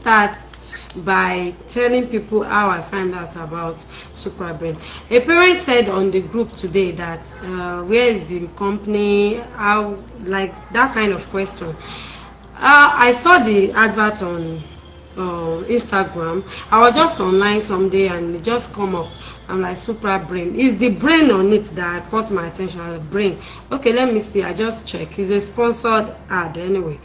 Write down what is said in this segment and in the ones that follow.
start by telling people how I find out about Suprabrain. A parent said on the group today that where is the company, how, like that kind of question. I saw the advert on Instagram. I was just online someday and it just come up. I'm like, Suprabrain. Is the brain on it that caught my attention? The brain. Okay, let me see. I just check. It's a sponsored ad anyway.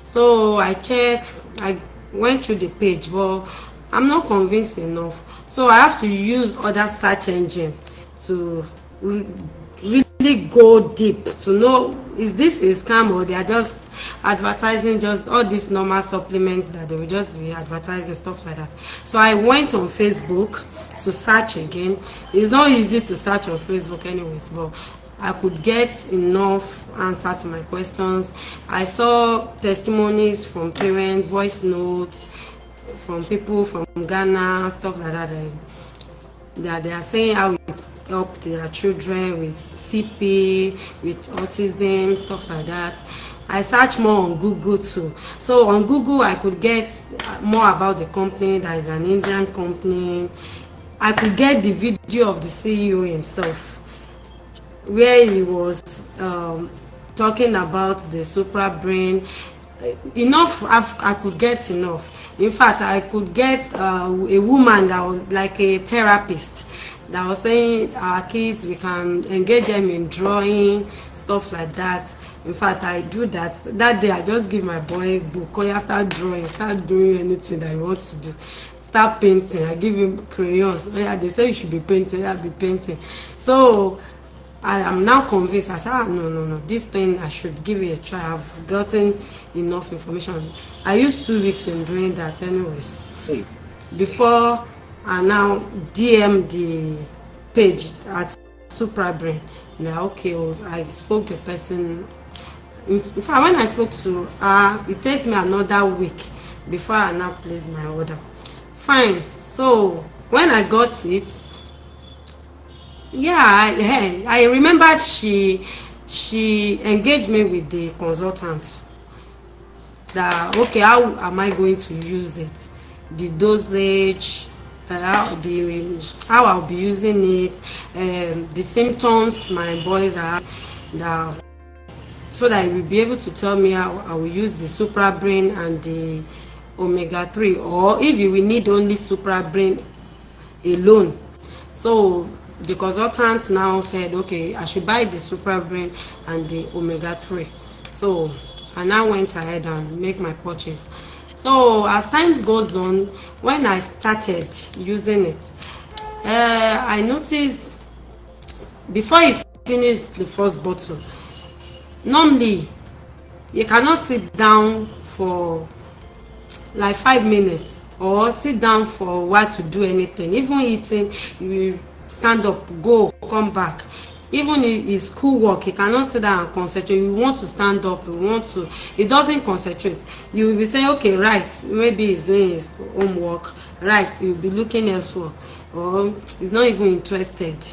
So I check. I went through the page, but I'm not convinced enough. So I have to use other search engines to really go deep to know, is this a scam or they are just advertising just all these normal supplements that they will just be advertising, stuff like that. So I went on Facebook to search again. It's not easy to search on Facebook anyways, but I could get enough answer to my questions. I saw testimonies from parents, voice notes from people from Ghana, stuff like that. They are saying how it helped their children with CP, with autism, stuff like that. I searched more on Google too. So on Google, I could get more about the company. That is an Indian company. I could get the video of the CEO himself, where he was talking about the Suprabrain. Enough, I could get enough. In fact, I could get a woman that was like a therapist that was saying our kids, we can engage them in drawing, stuff like that. In fact, I do that. That day, I just give my boy a book. Oh, yeah, start drawing, start doing anything that he wants to do. Start painting. I give him crayons. Oh, yeah, they say you should be painting. I'll be painting. So I am now convinced. I said, no, this thing I should give it a try. I've gotten enough information. I used 2 weeks in doing that, anyways. Hey. Before I now DM the page at Suprabrain. Now, okay, I spoke to the person. In fact, when I spoke to her, it takes me another week before I now place my order. Fine. So when I got it, yeah, I remembered she engaged me with the consultant. That okay, how am I going to use it? The dosage, how I'll be using it, the symptoms my boys are, so that he will be able to tell me how I will use the Suprabrain and the omega-3, or if you will need only Suprabrain alone. So the consultant now said, okay, I should buy the Suprabrain and the omega-3. So I now went ahead and make my purchase. So as time goes on, when I started using it, I noticed before I finished the first bottle, normally you cannot sit down for like 5 minutes or sit down for a while to do anything. Even eating, you stand up, go, come back. Even in his school work, he cannot sit down and concentrate. You want to stand up, you want to, he doesn't concentrate. You will be saying, okay, right, maybe he's doing his homework, right, you'll be looking elsewhere, or he's not even interested.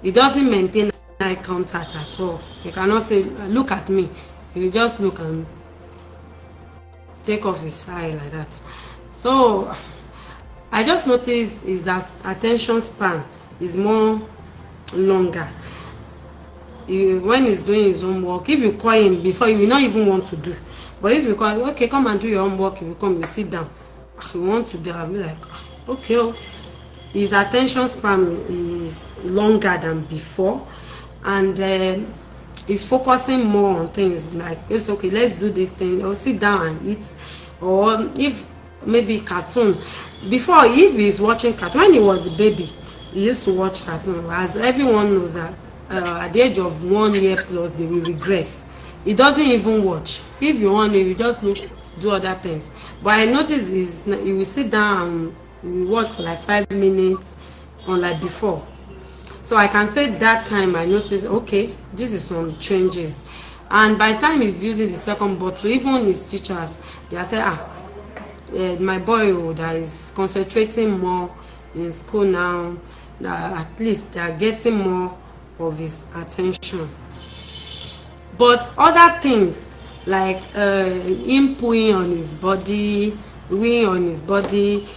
He doesn't maintain eye contact at all. You cannot say, look at me. He will just look and take off his eye like that. So I just noticed his attention span is more longer. When he's doing his homework, if you call him before, he will not even want to do. But if you call him, okay, come and do your homework, he will come, you sit down. He wants to do, I'll be like, okay. His attention span is longer than before, and he's focusing more on things like, it's okay, let's do this thing, or sit down and eat. Or if maybe cartoon, before, if he's watching cartoon, when he was a baby, he used to watch cartoon. As everyone knows that at the age of 1 year plus, they will regress. He doesn't even watch. If you want, he will just look, do other things. But I noticed he will sit down and he will watch for like 5 minutes, unlike before. So I can say that time I noticed, okay, this is some changes. And by the time he's using the second bottle, even his teachers, they are saying, my boy that is concentrating more in school now, that at least they are getting more of his attention. But other things like him pulling on his body, weighing on his body,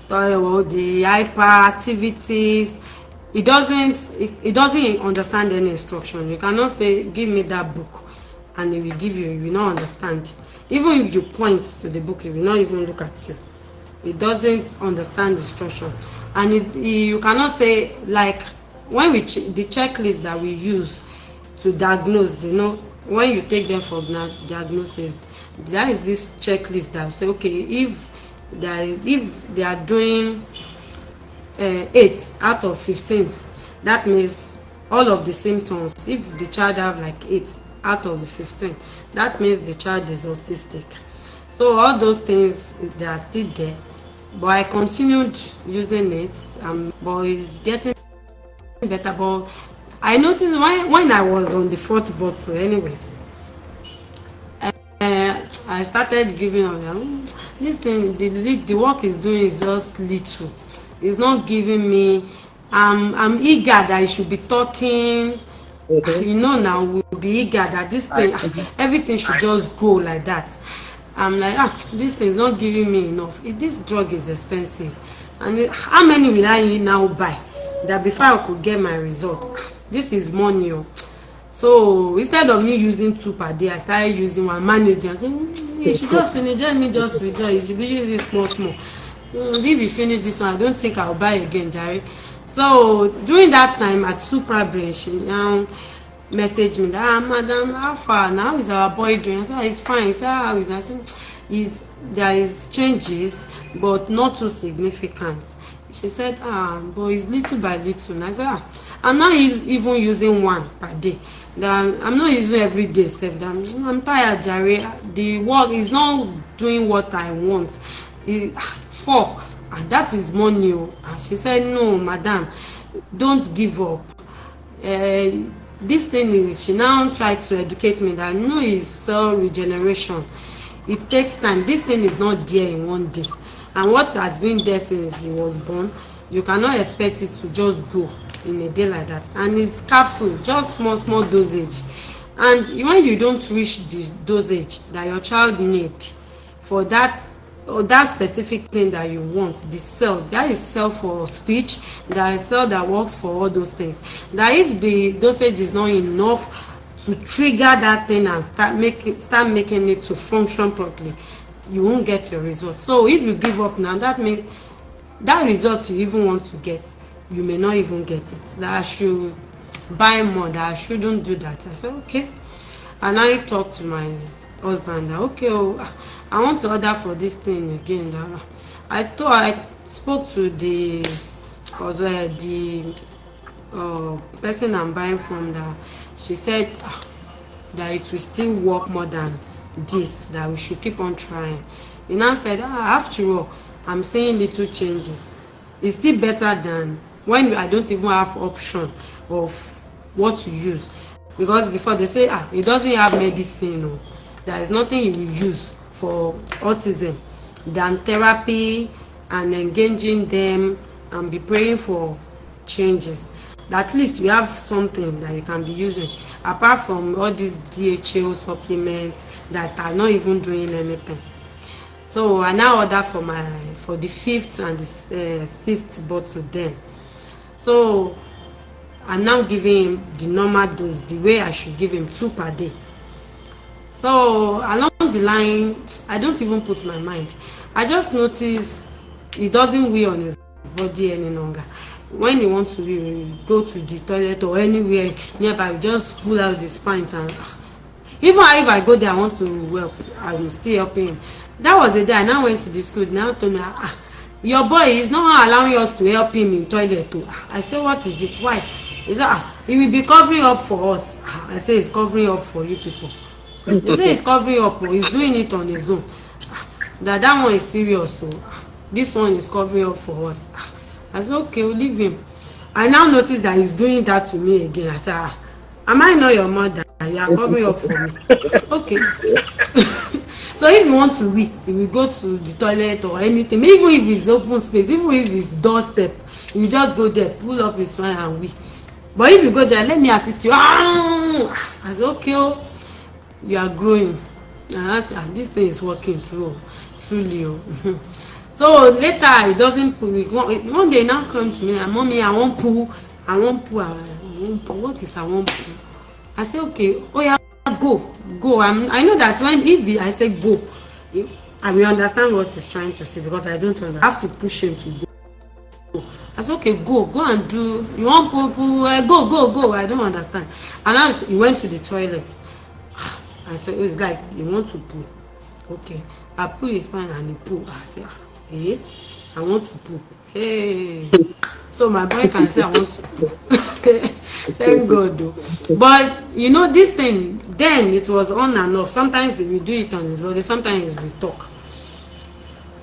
the hyperactivities. He doesn't understand any instruction. You cannot say, give me that book, and he will give you. He will not understand. Even if you point to the book, he will not even look at you. He doesn't understand instruction. And you cannot say, like, when the checklist that we use to diagnose, when you take them for diagnosis, there is this checklist that will say, okay, if they are doing 8 out of 15, that means all of the symptoms. If the child have like 8 out of the 15, that means the child is autistic. So all those things, they are still there, but I continued using it, but it's getting better. But I noticed when I was on the 4th bottle anyways, I started giving up. This thing, the work is doing is just little. It's not giving me. I'm eager that I should be talking. Now we'll be eager that this thing, everything should just go like that. I'm like, this thing is not giving me enough. This drug is expensive, and how many will I now buy that before I could get my result? This is money. So instead of me using 2 per day, I started using one. Manager said, you should just finish. Let me just withdraw. You should be using small. If you finish this one, I don't think I'll buy again, Jerry. So during that time at Suprabrain, she now messaged me that, madam, how far now is our boy doing? I said, it's fine. He said, how is that? I said, there is changes, but not too significant. She said, but it's little by little. And I said, I'm not even using 1 per day. I'm not using every day. I'm tired, Jerry. The work is not doing what I want. 4, and that is money. And she said, no, madam, don't give up. This thing is, she now tried to educate me that no, it's cell regeneration. It takes time. This thing is not there in one day. And what has been there since he was born, you cannot expect it to just go in a day like that. And it's capsule, just small dosage. And when you don't reach the dosage that your child needs for that specific thing that you want, the cell, that is cell for speech, that is cell that works for all those things, that if the dosage is not enough to trigger that thing and start making it to function properly, you won't get your result. So if you give up now, that means that result you even want to get, you may not even get it. That I should buy more, that I shouldn't do that. I said, okay. And I talked to my husband that, okay, I want to order for this thing again. I spoke to the person I'm buying from, that she said that it will still work more than this, that we should keep on trying. He now said, after all, I'm seeing little changes. It's still better than when I don't even have option of what to use. Because before they say, it doesn't have medicine, no. There is nothing you will use for autism than therapy and engaging them and be praying for changes. At least you have something that you can be using apart from all these DHA supplements that are not even doing anything. So I now order for the 5th and the 6th bottle then. So I'm now giving him the normal dose, the way I should give him 2 per day. So along the line, I don't even put my mind. I just notice he doesn't weigh on his body any longer. When he wants to go to the toilet or anywhere nearby, we just pull out his pint, and even if I go there, I want to help, I'm still helping him. That was the day I now went to the school. Now told me, your boy is not allowing us to help him in toilet too. I said, what is it? Why? He said, he will be covering up for us. I said, he's covering up for you people. He said he's covering up, he's doing it on his own. That one is serious, so this one is covering up for us. I said, okay, we'll leave him. I now noticed that he's doing that to me again. I said, am I not your mother? You are covering up for me. Okay. So if you want to wee, if you go to the toilet or anything, even if it's open space, even if it's doorstep, you just go there, pull up his phone and wee. But if you go there, let me assist you. I said, okay, you are growing. And I said, this thing is working truly. So later it doesn't pull. One day now come to me and mommy, I won't pull. What is I won't pull? I say, okay, oh yeah, go. I know that if I say go, I will understand what he's trying to say, because I don't understand. I have to push him to go. I said, okay, go and do. You want pull, go. I don't understand. And now he went to the toilet. I said, oh, it's like you want to pull. Okay, I pull his spine and he pull. I said, hey, I want to pull. Hey, so my boy can say I want to pull. Thank God though. But you know, this thing, then it was on and off. Sometimes we do it on his body, sometimes we talk.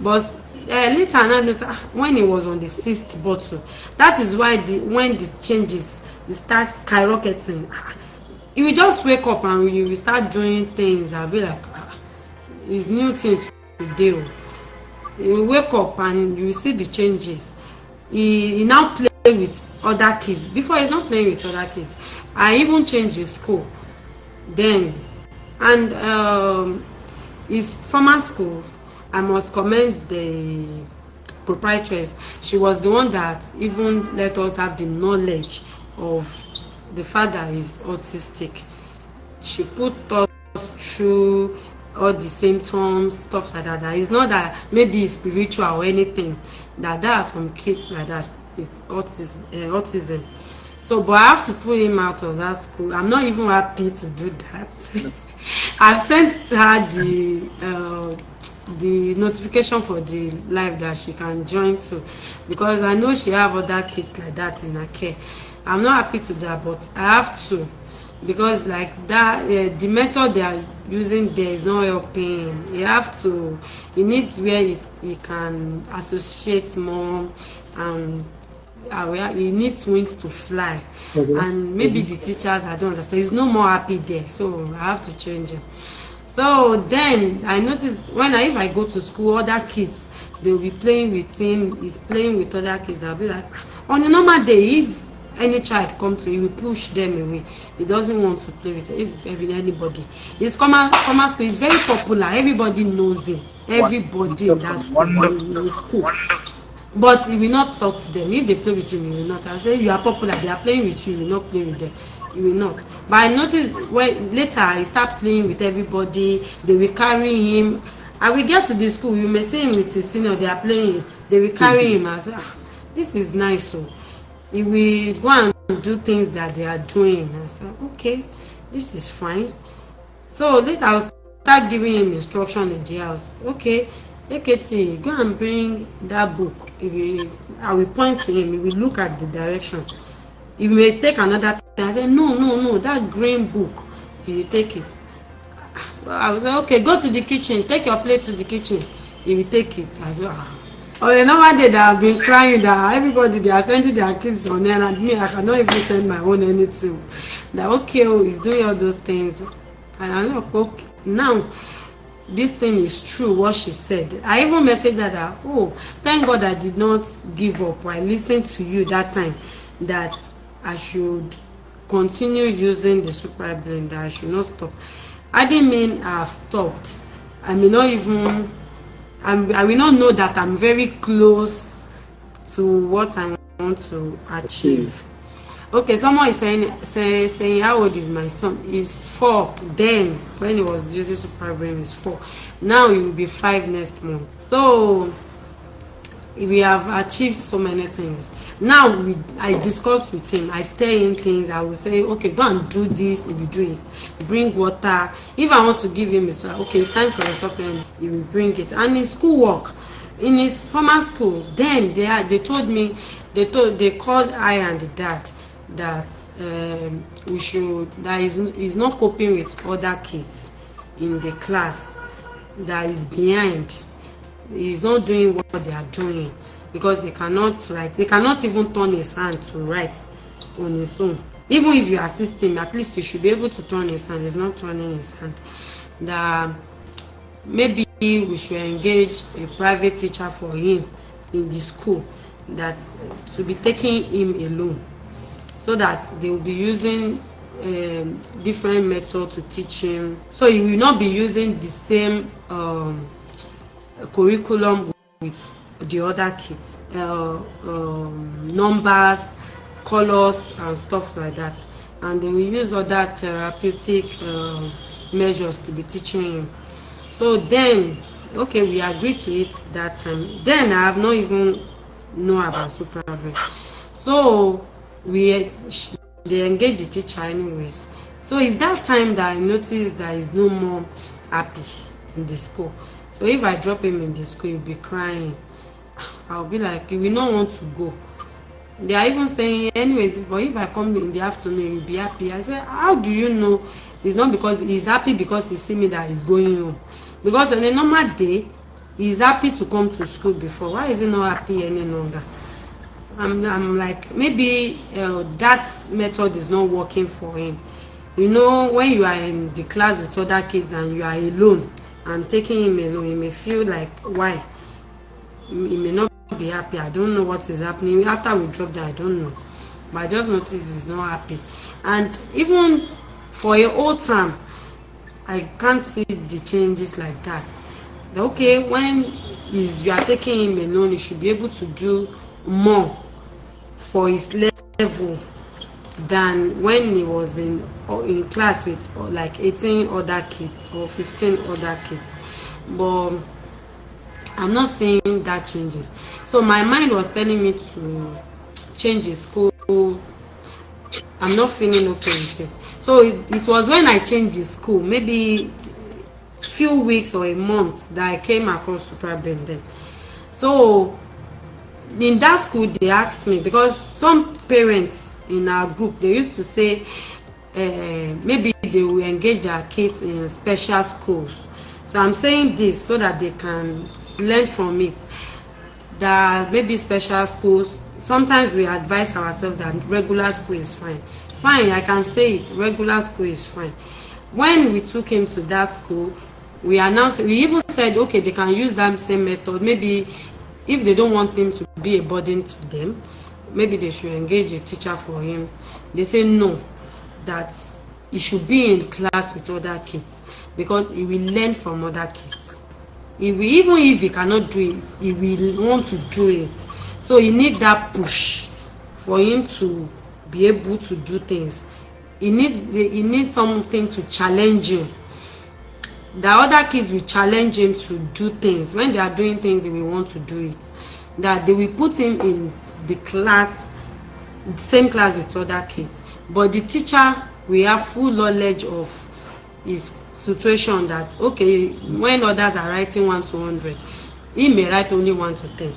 But later on, when it was on the 6th bottle, that is why when the changes, it starts skyrocketing. He will just wake up and we will start doing things. I'll be like, it's new thing today. He will wake up and you will see the changes. He now play with other kids. Before, he's not playing with other kids. I even changed his school then. And his former school, I must commend the proprietress. She was the one that even let us have the knowledge of the fact that he's autistic. She put us through all the symptoms, stuff like that. That it's not that maybe it's spiritual or anything. That there are some kids like that with autism. So, but I have to pull him out of that school. I'm not even happy to do that. I've sent her the notification for the live that she can join to, because I know she have other kids like that in her care. I'm not happy to that, but I have to, because like that the method they are using there is not helping. He needs where he can associate more, and he needs wings to fly. And maybe the teachers, I don't understand, he's no more happy there, so I have to change him. So then I noticed if I go to school, other kids, they'll be playing with him, he's playing with other kids. I'll be like, on a normal day, if any child come to you, we push them away. He doesn't want to play with anybody. His common school is very popular. Everybody knows him. Everybody in that school. But he will not talk to them. If they play with him, he will not. I say, you are popular, they are playing with you, you will not play with them. You will not. But I noticed when later he started playing with everybody, they will carry him. I will get to the school, you may see him with his senior, they are playing, they will carry him. I say, this is nice. So he will go and do things that they are doing. I said, okay, this is fine. So later I will start giving him instruction in the house. Okay, AKT, go and bring that book. I will point to him, he will look at the direction. He may take another thing. I said, no, that green book, he will take it. I will say, okay, go to the kitchen, take your plate to the kitchen. He will take it. I said, or another day that I've been crying that everybody, they are sending their kids on there, and me, I cannot even send my own anything. That okay, he's doing all those things. And I'm like, okay, now this thing is true, what she said. I even messaged her that, thank God I did not give up. I listened to you that time, that I should continue using the Suprabrain, that I should not stop. I didn't mean I've stopped. I will not know that I'm very close to what I want to achieve. Okay, someone is saying how old is my son? He's 4. Then when he was using Suprabrain, he's 4. Now he will be 5 next month. So we have achieved so many things. Now I discuss with him, I tell him things. I will say, okay, go and do this. He will do it. Bring water. If I want to give him okay, it's time for a supplement, he will bring it. And his schoolwork, in his former school, then they told me, they called I and the dad that he's not coping with other kids in the class, that is behind. He's not doing what they are doing, because he cannot write. He cannot even turn his hand to write on his own. Even if you assist him, at least he should be able to turn his hand. He's not turning his hand. That maybe we should engage a private teacher for him in the school, that to be taking him alone, so that they will be using different method to teach him, so he will not be using the same curriculum with the other kids, numbers, colors and stuff like that, and they will use other therapeutic measures to be teaching him. So then, okay, we agreed to it that time. Then I have not even know about Suprabrain. So they engaged the teacher anyways. So it's that time that I noticed that he's no more happy in the school. So if I drop him in the school, he'll be crying. I'll be like, he will not want to go. They are even saying, anyways, but if I come in the afternoon, he'll be happy. I said, how do you know? It's not because he's happy because he see me that he's going home. Because on a normal day, he's happy to come to school before. Why is he not happy any longer? I'm like, maybe that method is not working for him. You know, when you are in the class with other kids and you are alone and taking him alone, you may feel like, why? He may not be happy. I don't know what is happening. After we dropped that, I don't know. But I just noticed he's not happy. And even for a whole term, I can't see the changes like that. Okay, when you are taking him alone, he should be able to do more for his level than when he was in class with like 18 other kids or 15 other kids. But I'm not seeing that changes. So my mind was telling me to change his school. I'm not feeling okay with it. So it was when I changed his school, maybe few weeks or a month, that I came across Suprabrain then. So in that school, they asked me, because some parents in our group, they used to say maybe they will engage their kids in special schools. So I'm saying this so that they can learn from it, that maybe special schools, sometimes we advise ourselves that regular school is fine. Fine, I can say it, regular school is fine. When we took him to that school, we even said, okay, they can use that same method. Maybe if they don't want him to be a burden to them, maybe they should engage a teacher for him. They say no, that he should be in class with other kids because he will learn from other kids. Even if he cannot do it, he will want to do it. So he need that push for him to be able to do things. He need something to challenge him. The other kids will challenge him to do things. When they are doing things, he will want to do it. That they will put him in the class, same class with other kids. But the teacher will have full knowledge of his situation, that okay, when others are writing 1 to 100, he may write only 1 to 10.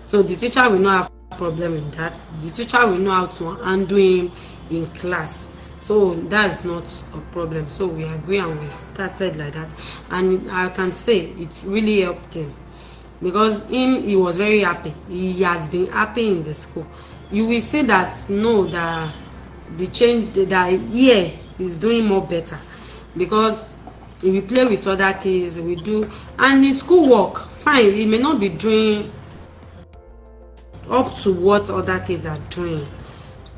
So the teacher will not have a problem with that. The teacher will know how to handle him in class. So that's not a problem. So we agree and we started like that. And I can say it really helped him. Because he was very happy. He has been happy in the school. You will see that that the change, that year is doing more better. Because he will play with other kids, he will do, and his school work, fine, he may not be doing up to what other kids are doing.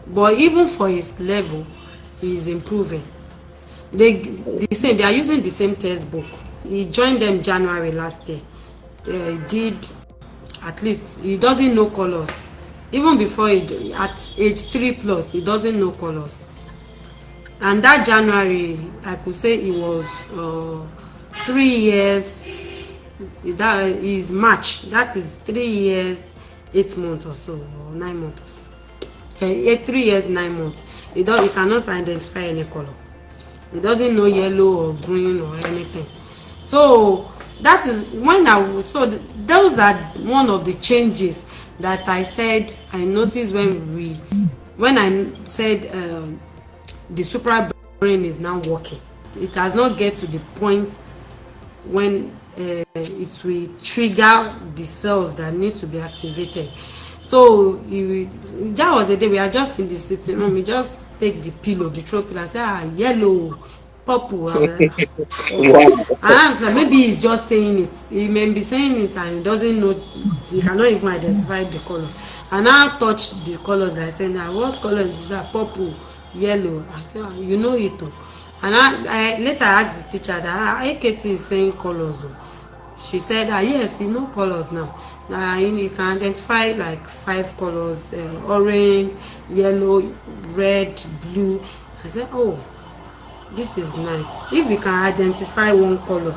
But even for his level, he is improving. They are using the same textbook. He joined them January last year. He did, at least he doesn't know colors. Even before at age 3+, he doesn't know colors. And that January, I could say it was 3 years. That is March. That is 3 years, 8 months or so, or 9 months or so. Okay, 3 years, 9 months. He cannot identify any color. He doesn't know yellow or green or anything. So that is when those are one of the changes that I said I noticed when I said the Suprabrain is now working. It has not get to the point when it will trigger the cells that need to be activated. So that was the day we are just in the sitting room. We just take the pillow, the throw pillow, and say, yellow, purple. And so maybe he's just saying it. He may be saying it and he doesn't know. He cannot even identify the color. And now touch the colors. I say, now what color is that? Purple. yellow. I said, "Ah, you know it too." And I later asked the teacher that AKT is saying colors. She said, yes, you know colors now. You can identify like 5 colors: orange, yellow, red, blue. I said, oh, this is nice. If you can identify one color,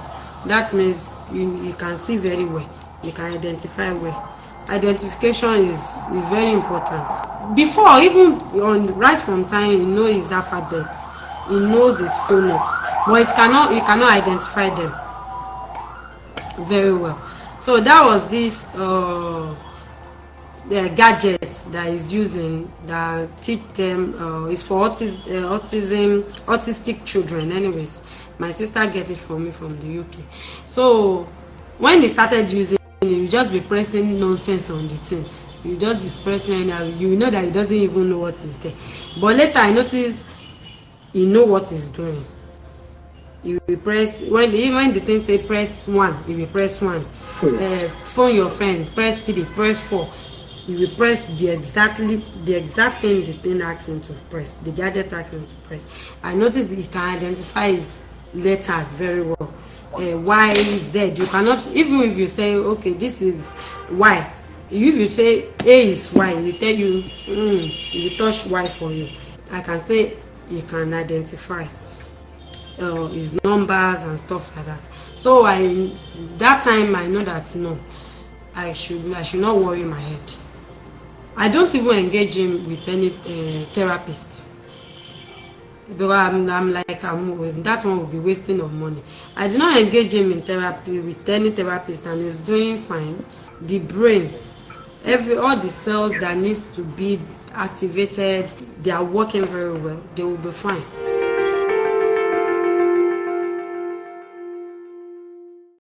that means you can see very well. You can identify well. Identification is very important. Before, even on right from time, you know his alphabet, he knows his phonics, but he cannot identify them very well. So that was this the gadgets that is using that teach them is for autistic children. Anyways, my sister get it for me from the UK. So when they started using it, you just be pressing nonsense on the thing. You just be pressing and you know that he doesn't even know what is there. But later I noticed he know what he's doing. You will press when the thing say press 1, you will press 1. Phone your friend, press 3, press 4. You will press the exact thing the thing asks him to press, the gadget asks him to press. I noticed he can identify his letters very well. Y, Z. You cannot, even if you say, okay, this is Y. If you say A is Y, he will tell you, he will touch Y for you. I can say he can identify his numbers and stuff like that. So that time I know that no, I should not worry my head. I don't even engage him with any therapist, because I'm like that one will be wasting of money. I do not engage him in therapy with any therapist, and he's doing fine. The brain, all the cells that needs to be activated, they are working very well. They will be fine.